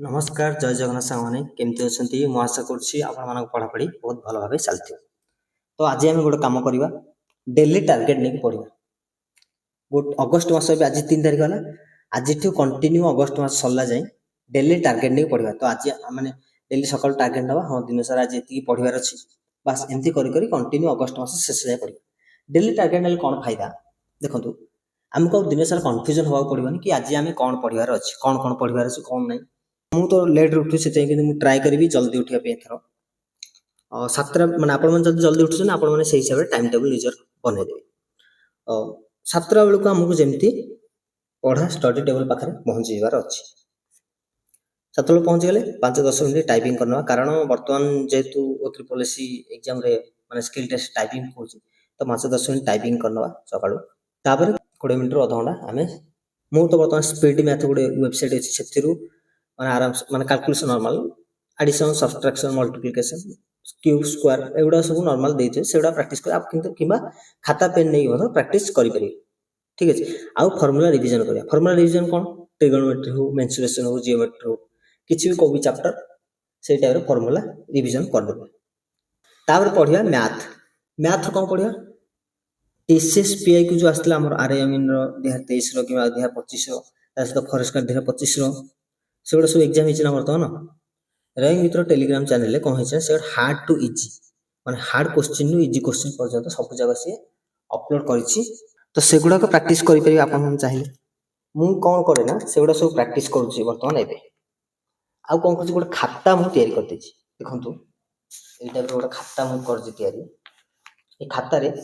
नमस्कार जय जगन्नाथ सामने केमती अच्छा मु आशा कर पढ़ापढ़ी बहुत भल भाव चलती तो आज आम गोटे कम करवा डेली टार्गेट नहीं पढ़ा गोटे अगस्ट मस आज 3 तारिख है आज कंटिन्यू अगस्ट मस सरला जाए डेली टार्गेट नहीं पढ़ा तो आज मैंने डेली सकाल टार्गेट ना हाँ दिन सारा आज ये पढ़ार अच्छी बास एमती कंटिन्यू अगस्ट मस शेष जाए पढ़ा डेली टार्गेट ना कौन फायदा देखो आमको दिन सारा कन्फ्यूजन हवा पड़ोनी कि आज आम कौन पढ़ार अच्छे कौन कौन पढ़ार अच्छे कौन नहीं मु तो लेट उठू से ट्राए करी जल्दी उठा एथर सातटा मैंने आप जल्दी उठुन आप हिसाब से टाइम टेबल निजर बनईदेवे सातटा बेलू आमको जमी पढ़ा स्टडी टेबल पाखे पहुँची जार अच्छे सात पहुँची गले 5-10 मिनट टाइपिंग करना कारण बर्तमान जेहेतु OTRIPLC एग्जाम माने स्किल टेस्ट टाइपिंग हो तो 5-10 मिनट टाइपिंग करना सका 20 मिनट अध घंटा आम मु तो बर्तमान स्पीड मैथ गोटे वेबसाइट अच्छी से माने आराम माने calculation normal addition subtraction multiplication cube square एगुड़ा सब नॉर्मल देते सेगुड़ा प्रैक्टिस कर आप किंतु किबा खाता पेन नहीं हो प्रैक्टिस करि परिबे ठीक अछि आउ फार्मूला रिवीजन करिया फार्मूला रिवीजन कोन ट्रिगोनोमेट्री हो मेंसुरेशन हो जियोमेट्री हो किछि भी कोई चैप्टर से टाइप फार्मूला रिवीजन कर देबे तापर पढ़िया मैथ कोन पढ़िया टीसीएस पीआई को जो आस्थिला हमर आरएएमएन रो 2023 रो कि 2025 रो तासो फॉरेस्ट गार्ड 2025 रो सेगुड़ा सब एग्जाम हिच ना बर्तमान रैंक मित्र टेलीग्राम चैनल कौन है से हार्ड टू इजी माने हार्ड क्वेश्चन नु इजी क्वेश्चन पर्यंत सब जगह से अपलोड करिछि तो सेगुड़ा को प्रैक्टिस करि परिबे आपन चाहिए मु कोन करे ना सेगुड़ा सब प्रैक्टिस करूछि बर्तमान एबे आ कोन करछि गोटे खाता मु तयारी कर देछि देखंतु ए टाइप रो गोटे खाता मु करछि तयारी ए खाता रे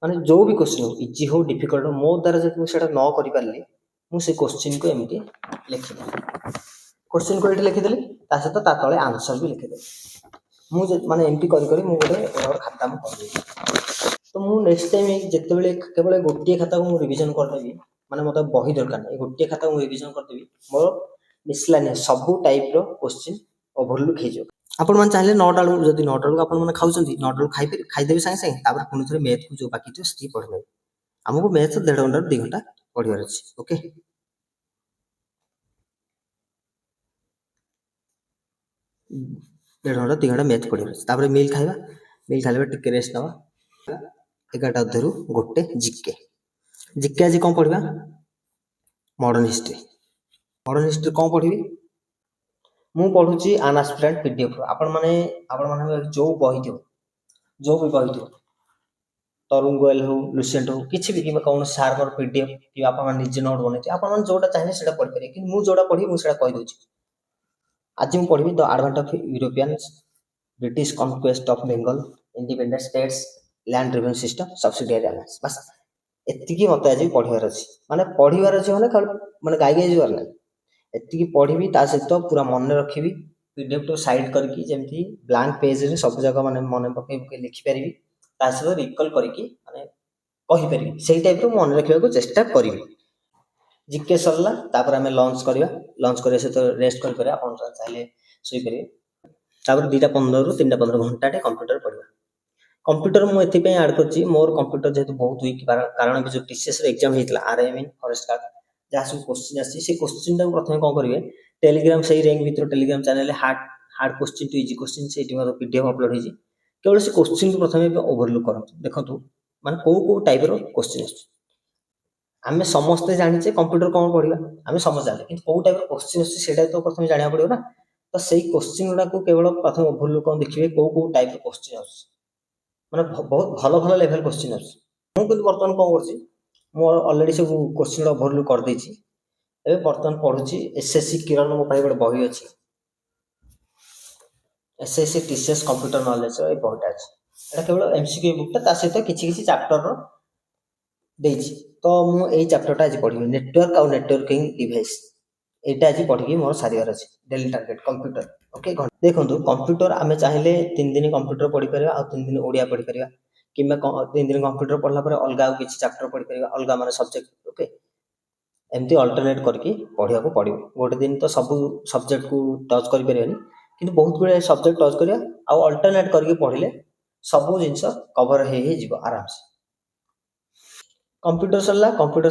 माने जो भी क्वेश्चन हो इजी हो डिफिकल्ट हो मो द्वारा जति मु सेटा न करि पारली मु से क्वेश्चन को एमती लिखि क्वेश्चन को ये लिखिदेली सहित ता तले आंसर भी लिखिदेली मुझे माने एमती करी मुझे खाता मुझे तो मु नेक्स्ट टाइम जिते केवल गोटे खाता को रिवीजन करदेवी माने मत बही दरकार नहीं गोटे खाता को रिवीजन करदेवी मोर मिसलानियस सब टाइप रो क्वेश्चन ओवरलुक हो आपण मन चाहे 9टा बेलू जदि 9टा बेलू आपण मन खाउछंती 9टा बेलू खाइदेबे संगे संगे तापर पुनी थरे मैथ को जो बाकी तो सी पढ़बे हमको मैथ 1.5 घंटा 2 घंटा पढ़िबार अछि ओके 1.5 घंटा 3 घंटा मैथ पढ़िबार मिल खाइबा टिके रेस्ट नवा 11टा अधरू गोटे जिके आज कौन पढ़ा मॉडर्न हिस्ट्री कौन पढ़ी मु पढ़ुची आन एस्पिरेंट पीडीएफ आपण माने जो बही थो तरुण गोयल हो लुसेंट हो किछि भी कि कौन सार्वर पीडीएफ कि आपण निजे नोट बनै आपण मन जोटा चाहिए सेटा पढ़ पारे कि मु जोटा पढ़ी मु सेटा कहि दोची आज मु पढ़ी the advantage of Europeans British conquest of Bengal independent states land revenue system subsidiary alliance बस एतिकी मत आज पढ़िबार अछि माने पढ़िबार अछि माने गाई गाई जवार नै एतिकी पढ़िबी ता सहित पूरा मन रखिबी पीडीएफ तो साइड करके जेमती ब्लैंक पेज रे सब जगह माने मन पके लिखि परिबी ता सहित रिकॉल करके माने कहि परिबी सेही टाइप रो मन रखिबा को चेष्टा करिबी जिके सरला तापर हमें लॉन्च करे से तो रेस्ट कर करे आपण चाहे सोई परिबे तापर 2:15 रु 3:15 घंटा कंप्यूटर पढ़िबा कंप्यूटर मु एथि पे ऐड करछि मोर कंप्यूटर जेहेतु बहुत वीक कारण भी जो टीसीएस रे एग्जाम हेतला आरएएमएन फॉरेस्ट गार्ड जहाँ सब क्वेश्चन आसी से क्वेश्चन टा प्रथम कोन करिवे टेलीग्राम सही रैंक भीतर Telegram channel hard question to easy question से टिमर पीडीएफ अपलोड होई केवल से क्वेश्चन को प्रथम ओवरलुक करंतु देखंतु माने को टाइप रो क्वेश्चन आसी आमे समस्त जानिचे कंप्यूटर कोन पढ़िबा आमे समझ जाने किंतु को टाइप रो क्वेश्चन आसी सेटा तो प्रथम जानिया पड़ियो ना तो सेही क्वेश्चन गुडा को केवल प्रथम ओवरलुक कोन देखिबे को टाइप रो क्वेश्चन आसी माने बहुत भलो लेवल क्वेश्चन आसी मु किंतु वर्तमान कोन करछि मु ऑलरेडी सब क्वेश्चन ओवरलुक कर देछि एबे वर्तमान पढुछि एसएससी किरण मो पाइ बड बही अछि एसएससी टीसीएस कंप्यूटर नॉलेज रो ए बहटा अछि एटा केवल एमसीक्यू बुक ता सहित किछि चैप्टर रो देछि तो मु एई चैप्टर टा आज पढिबे नेटवर्क आ नेटवर्किंग डिवाइस एटा आज पढिबे मोर सारिवार अछि डेली टारगेट कंप्यूटर ओके देखंतु कंप्यूटर आमे चाहिले 3 दिन कंप्यूटर पढि परिबा आ 3 दिन ओडिया पढि परिबा किबा 3 दिन कंप्यूटर पढला परे अलगा किछि चैप्टर पढि परिबा अलगा माने सब्जेक्ट ओके एमती अल्टरनेट करके पढिया को पडिबो गोटे दिन तो सब सब्जेक्ट को टच करि परिबानी किंतु बहुत गुडे सब्जेक्ट टच करिया आ अल्टरनेट करके पढिले सब जिंस कवर हे जिवो आराम से कंप्यूटर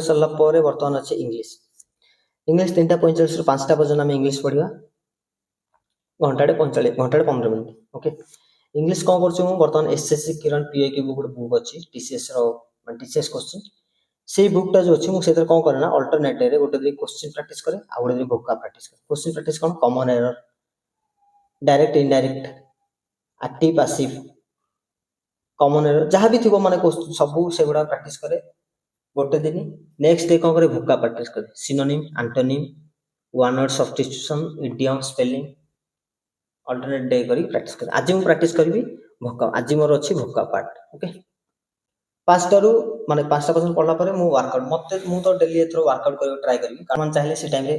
सरला परे वर्तमान अछि इंग्लिश 3:45 रु 5टा पर्यंत हम इंग्लिश पढिबा घंटाटे 45 घंटाटे 15 मिनिट ओके इंग्लिश कौन कर बर्तमान एसएससी किरण पीआईक्यू गोटे बुक अच्छी टीसीएस टीसीएस क्वेश्चन से बुकटा जो अच्छी मुझे कौन करे ना अल्टरनेट डे गोटे दिन क्वेश्चन प्रैक्टिस करे आ गोटे दिन भोका प्रैक्टिस करे क्वेश्चन प्रैक्टिस कौन common error direct indirect active passive common error जहाँ भी थी माने सब से गुड़ा प्रैक्टिस करे गोटे दिन नेक्स्ट डे कौन करे भोका प्रैक्टिस करे synonym antonym one word substitution idiom spelling alternate day करी प्रैक्टिस करे आज मैं प्रैक्टिस करी भोका आज मोर अच्छी भोका पार्ट ओके पांचटारू माने 5टा क्वेश्चन पढ़ला परे मु वर्कआउट मते मु तो डेली एथरो वर्कआउट करियो ट्राई करी कारण चाहिले से टाइम रे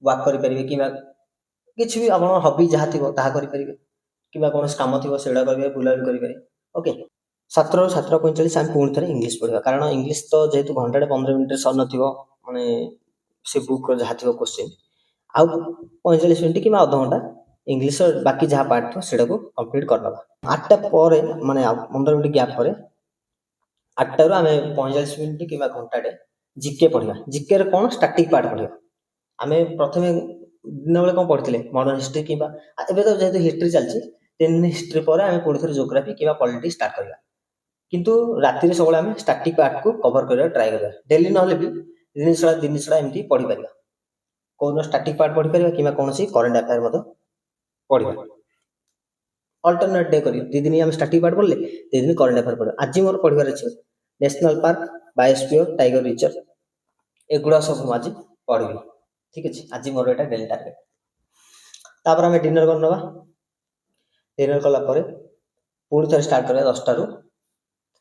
वर्क करि परिबे किबा किछि भी आपण हॉबी जहा थिबो ताहा करि परिबे किबा कोनस काम थिबो सेडा करिबे बुलाबुली करि परिबे ओके 7 ରୁ 7:45 हम पुणी थरे इंग्लिश पढ़िबा कारण इंग्लिश तो जेतु घंटाटे 15 मिनिट रे सर नथिबो माने से बुक रो जहा थिबो क्वेश्चन आ 45 मिनिट कि आधा घंटा इंग्लिश बाकी जहा पार्ट थो सेडा को कंप्लीट करनबा 8टा परे माने 15 मिनिट गैप परे 8टा ରୁ ଆମେ 45 ମିନିଟ କିମ୍ବା ଘଣ୍ଟାଟେ ଜିକେ ପଢିବା ଜିକେ ରେ କଣ ଷ୍ଟାଟିକ ପାର୍ଟ ପଢିବା ଆମେ ପ୍ରଥମେ ଦିନ ବେଳେ କଣ ପଢିଥିଲେ ମଡର୍ନ ହିଷ୍ଟ୍ରି କିମ୍ବା ଏବେ ତ ଯେହେତୁ ହିଷ୍ଟ୍ରି ଚାଲିଛି ଦେନ୍ ହିଷ୍ଟ୍ରି ପରେ ଆମେ ପୁଣି ଥରେ ଜିଓଗ୍ରାଫି କିମ୍ବା ପଲିଟିକ୍ସ ଷ୍ଟାର୍ଟ କରିବା କିନ୍ତୁ ରାତିରେ ସବୁବେଳେ ଆମେ ଷ୍ଟାଟିକ ପାର୍ଟ କୁ କଭର କରିବା ଟ୍ରାଏ କରିବା ଡେଲି ନହେଲେ ବି ଦିନ ଛଡା ଏମିତି ପଢି ପାରିବା କୋଉଦିନ ଷ୍ଟାଟିକ ପାର୍ଟ ପଢି ପାରିବା କିମ୍ବା କୌଣସି କରେଣ୍ଟ ଆଫେୟାର ମଧ୍ୟ ପଢିବା अल्टरनेट डे करी दी दिन हम स्टार्टिंग पार्ट पढ़ले दी दिन करेंट अफेयर पढ़े आज मोर पढ़िबार अछि national park biosphere tiger reserve एगुड़ा सब आज पढ़ी ठीक अछि आज मोर एटा डेली टारगेट तापर हम डिनर करनबा डिनर कला परे पूरी थरे स्टार्ट करबा 10टा ରୁ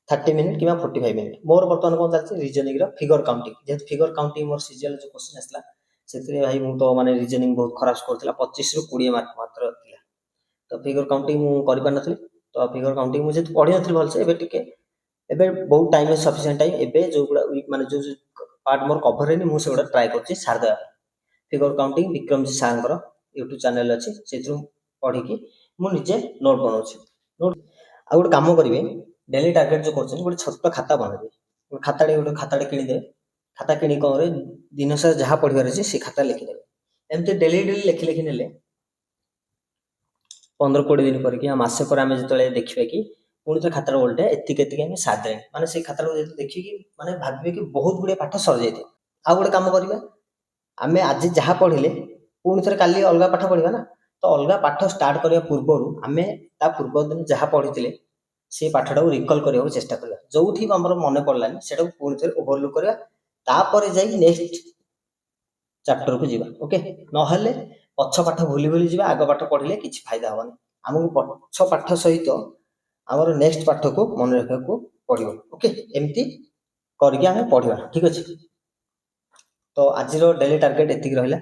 30 मिनिट किबा 45 मिनिट मोर वर्तमान कोन चलछि रीजनिंग रो फिगर काउंटिंग जे फिगर काउंटिंग मोर सीजीएल जो क्वेश्चन आसला सेतरे भाई मु तो माने रीजनिंग बहुत खराब स्कोर थिला 25 ରୁ 20 मार्क मात्र थिला तो फिगर काउंटिंग मु करि पार नथली तो फिगर काउंटिंग मु जे पढि नथली भलसे एबे टिके एबे बहुत टाइम सफिशिएंट टाइम एबे जो गुडा माने जो पार्ट मोर कवर रेनी मु से गुडा ट्राई करछि सार दया figure counting Vikram ji सारंकर YouTube channel अछि सेथु पढि कि मु निजे नोट बनाउछि नोट आ गुड काम करिवे डेली टारगेट जो करछन गुड छोट खाता बनाबे खाताडे किनि दे खाता किनि करे दिन से जहा पढिबार अछि से खाता लिखि देबे एमते डेली लिखि नेले 15-20 दिन पर कि मासे पर आमे जतले देखिबे कि पुणी तो खाता उल्टे एतिक आम सादे माने से खाता देखिए कि माने भाबे कि बहुत गुड़े पाठ सर जाए आ गोटे काम करिबा आमे आज जहा पढ़िले पुणी थरे काली अलगा पाठ पढ़िबा ना तो अलगा पाठ स्टार्ट करिया पूर्वरु आमे ता पूर्व दिन जहा पढ़ितिले से पाठटा को रिकॉल करिया चेष्टा करिया जोठी हमर मने पड़लानी सेटा को पुणी थरे ओवरलुक करिया तापर जाई नेक्स्ट चैप्टर को जीवा ओके न हले पछ पाठ भूली भूली जीवा आग पाठ पढ़िले किछि फायदा होबनी हमहु पछ पाठ सहित आमर नेक्स्ट पाठ को मन रखा को पड़ो ओके एमती करके आम पढ़ा ठीक अच्छे तो आज डेली टार्गेट एतिक रहा